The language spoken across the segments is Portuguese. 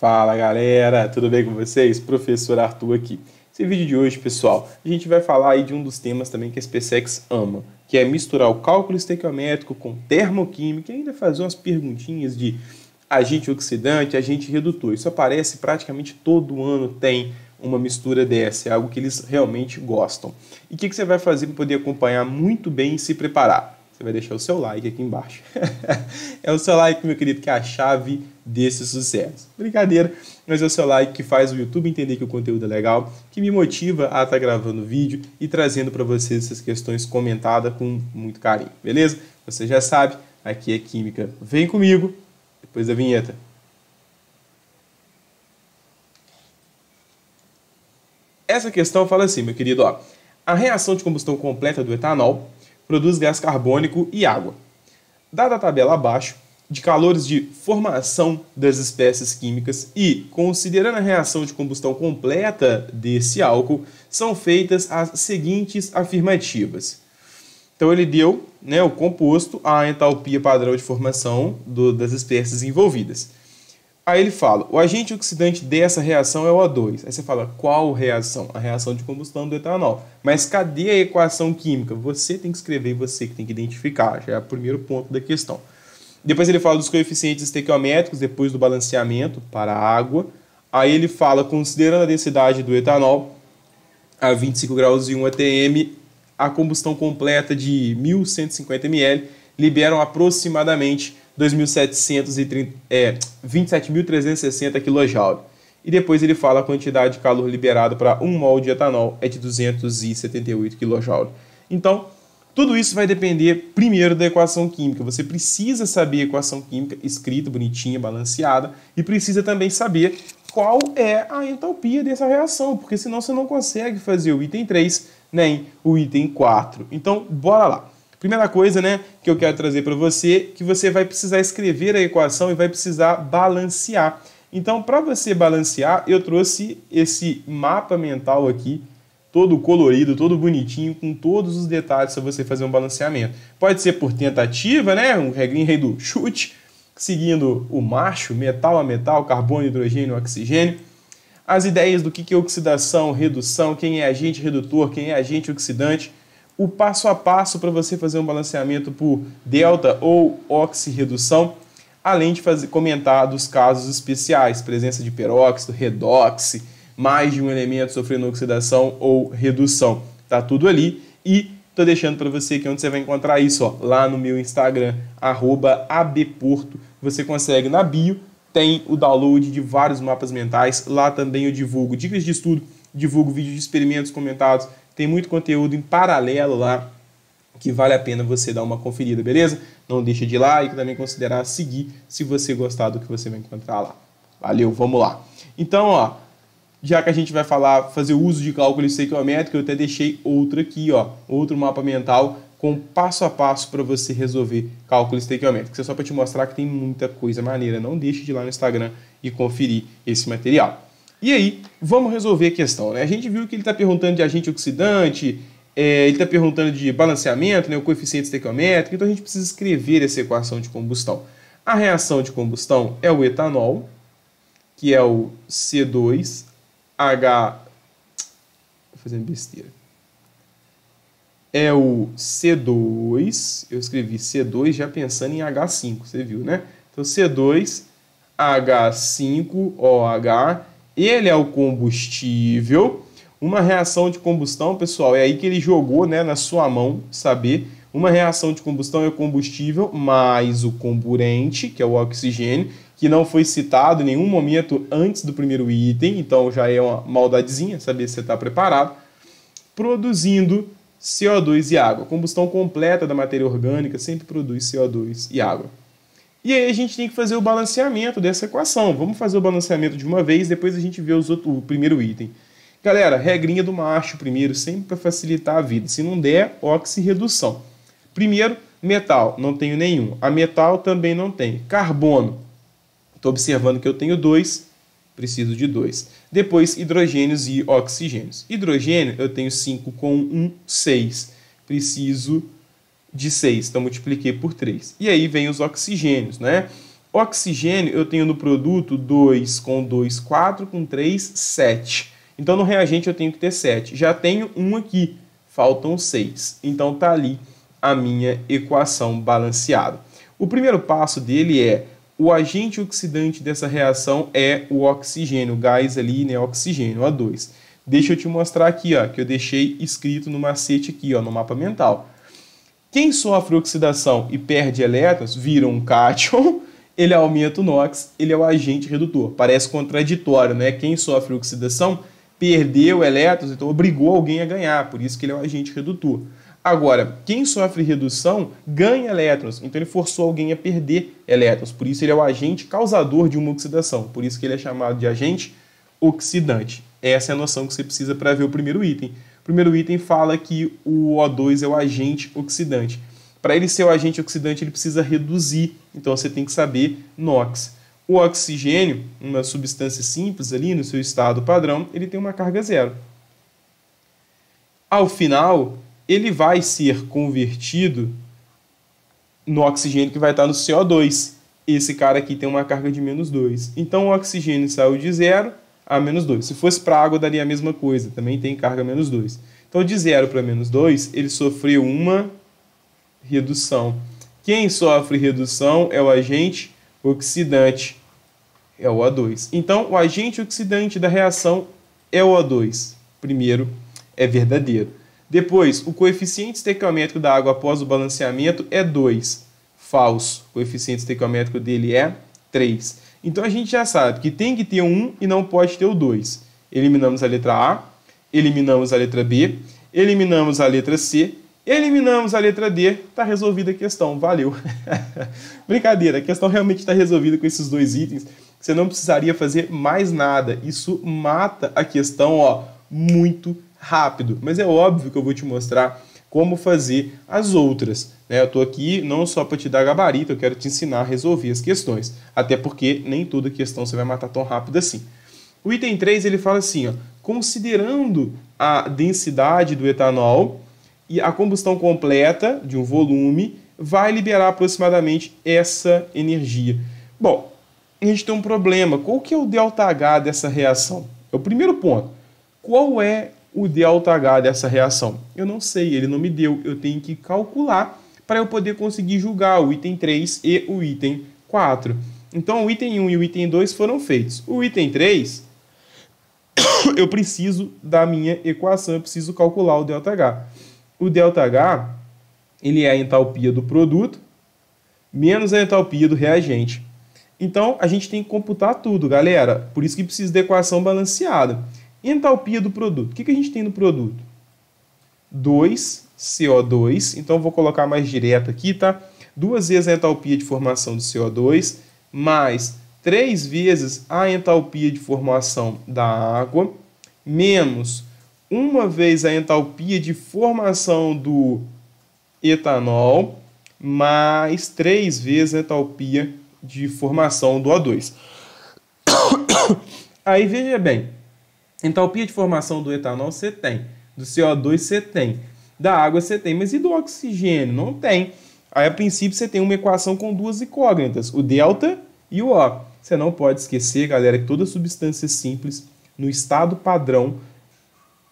Fala galera, tudo bem com vocês? Professor Arthur aqui. Esse vídeo de hoje, pessoal, a gente vai falar aí de um dos temas também que a SpaceX ama, que é misturar o cálculo estequiométrico com termoquímica e ainda fazer umas perguntinhas de agente oxidante, agente redutor. Isso aparece praticamente todo ano, tem uma mistura dessa, é algo que eles realmente gostam. E o que você vai fazer para poder acompanhar muito bem e se preparar? Você vai deixar o seu like aqui embaixo. É o seu like, meu querido, que é a chave desse sucesso. Brincadeira, mas é o seu like que faz o YouTube entender que o conteúdo é legal, que me motiva a estar gravando o vídeo e trazendo para vocês essas questões comentadas com muito carinho, beleza? Você já sabe, aqui é Química. Vem comigo, depois da vinheta. Essa questão fala assim, meu querido, ó, a reação de combustão completa do etanol produz gás carbônico e água. Dada a tabela abaixo, de calores de formação das espécies químicas e, considerando a reação de combustão completa desse álcool, são feitas as seguintes afirmativas. Então ele deu, né, o composto, a entalpia padrão de formação das espécies envolvidas. Aí ele fala, o agente oxidante dessa reação é o O2. Aí você fala, qual reação? A reação de combustão do etanol. Mas cadê a equação química? Você tem que escrever e você que tem que identificar. Já é o primeiro ponto da questão. Depois ele fala dos coeficientes estequiométricos, depois do balanceamento para a água. Aí ele fala, considerando a densidade do etanol, a 25 graus e 1 atm, a combustão completa de 1.150 ml liberam aproximadamente 27.360 kJ. E depois ele fala a quantidade de calor liberado para 1 mol de etanol é de 278 kJ. Então, tudo isso vai depender primeiro da equação química. Você precisa saber a equação química escrita, bonitinha, balanceada, e precisa também saber qual é a entalpia dessa reação, porque senão você não consegue fazer o item 3 nem o item 4. Então, bora lá. Primeira coisa, né, que eu quero trazer para você, que você vai precisar escrever a equação e vai precisar balancear. Então, para você balancear, eu trouxe esse mapa mental aqui, todo colorido, todo bonitinho, com todos os detalhes para você fazer um balanceamento. Pode ser por tentativa, né, um regrinho rei do chute, seguindo o macho, metal a metal, carbono, hidrogênio, oxigênio. As ideias do que é oxidação, redução, quem é agente redutor, quem é agente oxidante, o passo a passo para você fazer um balanceamento por delta ou oxirredução, além de comentar dos casos especiais, presença de peróxido, redox, mais de um elemento sofrendo oxidação ou redução. Tá tudo ali e tô deixando para você aqui onde você vai encontrar isso, ó, lá no meu Instagram, @abporto. Você consegue na bio, tem o download de vários mapas mentais, lá também eu divulgo dicas de estudo, divulgo vídeos de experimentos comentados, tem muito conteúdo em paralelo lá que vale a pena você dar uma conferida, beleza? Não deixa de ir lá e também considerar seguir se você gostar do que você vai encontrar lá. Valeu, vamos lá. Então, ó, já que a gente vai fazer uso de cálculo estequiométrico, eu até deixei outro aqui, ó, outro mapa mental com passo a passo para você resolver cálculo estequiométrico. Isso é só para te mostrar que tem muita coisa maneira. Não deixe de ir lá no Instagram e conferir esse material. E aí, vamos resolver a questão, né? A gente viu que ele está perguntando de agente oxidante, ele está perguntando de balanceamento, né, o coeficiente estequiométrico, então a gente precisa escrever essa equação de combustão. A reação de combustão é o etanol, que é o C2H... Estou fazendo besteira. É o C2, eu escrevi C2 já pensando em H5, você viu, né? Então C2H5OH, ele é o combustível. Uma reação de combustão, pessoal, é aí que ele jogou, né, na sua mão, saber. Uma reação de combustão é o combustível mais o comburente, que é o oxigênio, que não foi citado em nenhum momento antes do primeiro item, então já é uma maldadezinha, saber se você está preparado, produzindo CO2 e água. A combustão completa da matéria orgânica sempre produz CO2 e água. E aí a gente tem que fazer o balanceamento dessa equação. Vamos fazer o balanceamento de uma vez, depois a gente vê o primeiro item. Galera, regrinha do macho primeiro, sempre para facilitar a vida. Se não der, oxirredução. Primeiro, metal, não tenho nenhum. A metal também não tem. Carbono, estou observando que eu tenho 2, preciso de 2. Depois, hidrogênios e oxigênios. Hidrogênio, eu tenho 5 com 1, 6. Preciso de 6, então multipliquei por 3. E aí vem os oxigênios, né? Oxigênio eu tenho no produto 2 com 2, 4, com 3, 7. Então no reagente eu tenho que ter 7. Já tenho um aqui, faltam 6. Então tá ali a minha equação balanceada. O primeiro passo dele é o agente oxidante dessa reação é o oxigênio, o gás ali, né, oxigênio, O2. Deixa eu te mostrar aqui, ó, que eu deixei escrito no macete aqui, ó, no mapa mental. Quem sofre oxidação e perde elétrons vira um cátion, ele aumenta o NOx, ele é o agente redutor. Parece contraditório, né? Quem sofre oxidação perdeu elétrons, então obrigou alguém a ganhar, por isso que ele é o agente redutor. Agora, quem sofre redução ganha elétrons, então ele forçou alguém a perder elétrons, por isso ele é o agente causador de uma oxidação, por isso que ele é chamado de agente oxidante. Essa é a noção que você precisa para ver o primeiro item. O primeiro item fala que o O2 é o agente oxidante. Para ele ser o agente oxidante, ele precisa reduzir, então você tem que saber NOx. O oxigênio, uma substância simples ali no seu estado padrão, ele tem uma carga zero. Ao final, ele vai ser convertido no oxigênio que vai estar no CO2. Esse cara aqui tem uma carga de menos 2. Então o oxigênio saiu de 0 a menos 2. Se fosse para água, daria a mesma coisa. Também tem carga menos 2. Então de 0 para menos 2, ele sofreu uma redução. Quem sofre redução é o agente oxidante, é o O2. Então o agente oxidante da reação é o O2. Primeiro, é verdadeiro. Depois, o coeficiente estequiométrico da água após o balanceamento é 2. Falso. O coeficiente estequiométrico dele é 3. Então a gente já sabe que tem que ter o 1 e não pode ter o 2. Eliminamos a letra A, eliminamos a letra B, eliminamos a letra C, eliminamos a letra D, está resolvida a questão, valeu. Brincadeira, a questão realmente está resolvida com esses dois itens. Você não precisaria fazer mais nada. Isso mata a questão, ó, muito rápido. Mas é óbvio que eu vou te mostrar como fazer as outras, né? Eu estou aqui não só para te dar gabarito, eu quero te ensinar a resolver as questões. Até porque nem toda questão você vai matar tão rápido assim. O item 3, ele fala assim, ó, considerando a densidade do etanol e a combustão completa de um volume, vai liberar aproximadamente essa energia. Bom, a gente tem um problema. Qual que é o ΔH dessa reação? É o primeiro ponto. Qual é o ΔH dessa reação? Eu não sei, ele não me deu. Eu tenho que calcular para eu poder conseguir julgar o item 3 e o item 4. Então, o item 1 e o item 2 foram feitos. O item 3, eu preciso da minha equação, eu preciso calcular o ΔH. O ΔH, ele é a entalpia do produto menos a entalpia do reagente. Então, a gente tem que computar tudo, galera. Por isso que precisa da equação balanceada. Entalpia do produto. O que a gente tem no produto? 2CO2. Então, vou colocar mais direto aqui, tá? 2 vezes a entalpia de formação do CO2, mais 3 vezes a entalpia de formação da água, menos 1 vez a entalpia de formação do etanol, mais 3 vezes a entalpia de formação do O2. Aí, veja bem, entalpia de formação do etanol você tem, do CO2 você tem, da água você tem, mas e do oxigênio? Não tem. Aí, a princípio, você tem uma equação com duas incógnitas, o delta e o O. Você não pode esquecer, galera, que toda substância simples, no estado padrão,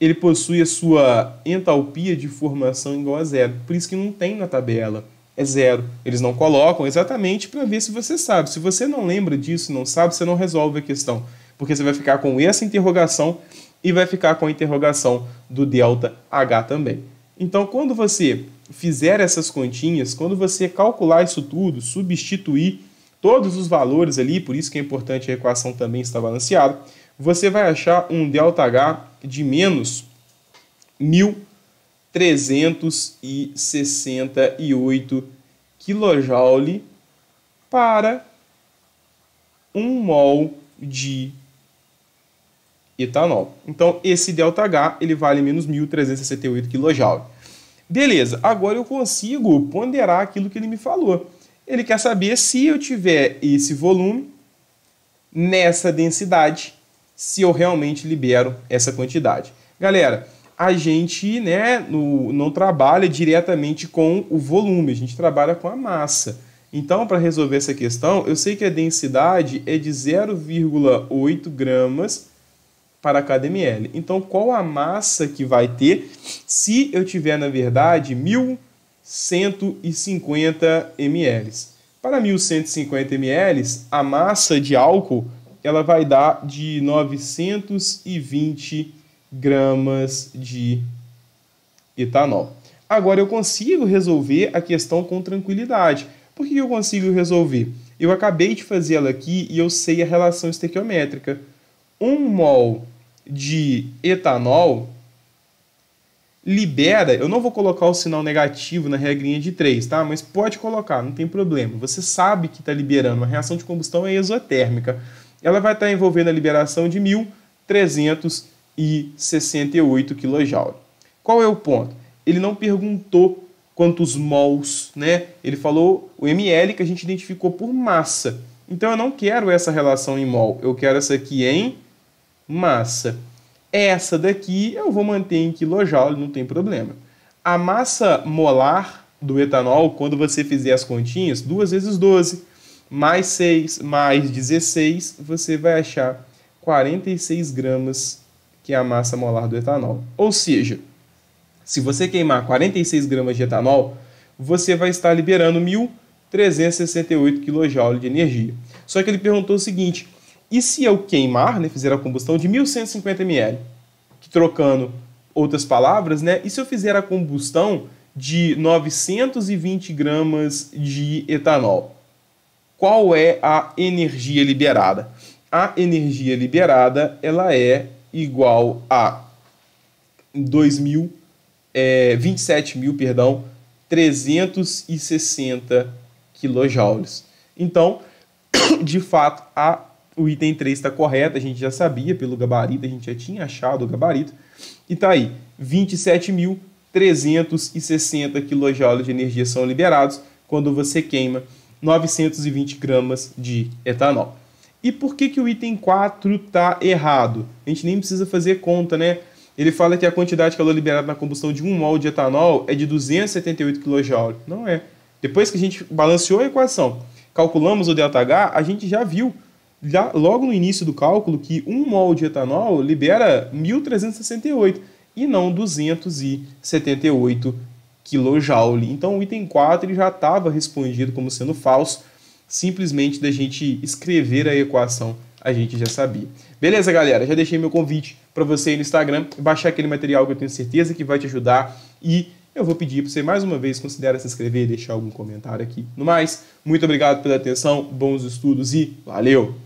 ele possui a sua entalpia de formação igual a 0. Por isso que não tem na tabela. É 0. Eles não colocam exatamente para ver se você sabe. Se você não lembra disso, não sabe, você não resolve a questão. Porque você vai ficar com essa interrogação e vai ficar com a interrogação do ΔH também. Então, quando você fizer essas continhas, quando você calcular isso tudo, substituir todos os valores ali, por isso que é importante a equação também estar balanceada, você vai achar um ΔH de menos 1.368 kJ para 1 mol de etanol. Então, esse ΔH ele vale menos 1.368 kJ. Beleza, agora eu consigo ponderar aquilo que ele me falou. Ele quer saber se eu tiver esse volume nessa densidade, se eu realmente libero essa quantidade. Galera, a gente, né, não trabalha diretamente com o volume, a gente trabalha com a massa. Então, para resolver essa questão, eu sei que a densidade é de 0,8 gramas para cada ml. Então, qual a massa que vai ter se eu tiver, na verdade, 1.150 ml? Para 1.150 ml, a massa de álcool ela vai dar de 920 gramas de etanol. Agora, eu consigo resolver a questão com tranquilidade. Por que eu consigo resolver? Eu acabei de fazer ela aqui e eu sei a relação estequiométrica. 1 mol de etanol libera, eu não vou colocar o sinal negativo na regrinha de 3, tá? Mas pode colocar, não tem problema. Você sabe que está liberando, uma reação de combustão é exotérmica. Ela vai estar envolvendo a liberação de 1.368 kJ. Qual é o ponto? Ele não perguntou quantos mols, né? Ele falou o ml que a gente identificou por massa. Então eu não quero essa relação em mol, eu quero essa aqui em massa. Essa daqui eu vou manter em quilojoule, não tem problema. A massa molar do etanol, quando você fizer as continhas, 2 vezes 12, mais 6, mais 16, você vai achar 46 gramas, que é a massa molar do etanol. Ou seja, se você queimar 46 gramas de etanol, você vai estar liberando 1.368 kJ de energia. Só que ele perguntou o seguinte: e se eu queimar, né, fizer a combustão de 1.150 ml, trocando outras palavras, né, e se eu fizer a combustão de 920 gramas de etanol? Qual é a energia liberada? A energia liberada ela é igual a 27.360 quilojoules. Então, de fato, o item 3 está correto, a gente já sabia pelo gabarito, a gente já tinha achado o gabarito. E está aí, 27.360 kJ de energia são liberados quando você queima 920 gramas de etanol. E por que o item 4 está errado? A gente nem precisa fazer conta, né? Ele fala que a quantidade de calor liberada na combustão de 1 mol de etanol é de 278 kJ. Não é. Depois que a gente balanceou a equação, calculamos o ΔH, a gente já viu logo no início do cálculo que 1 mol de etanol libera 1.368 e não 278 kJ. Então o item 4 ele já estava respondido como sendo falso, simplesmente da gente escrever a equação a gente já sabia. Beleza, galera? Já deixei meu convite para você aí no Instagram, baixar aquele material que eu tenho certeza que vai te ajudar e eu vou pedir para você mais uma vez considere se inscrever e deixar algum comentário aqui. No mais, muito obrigado pela atenção, bons estudos e valeu!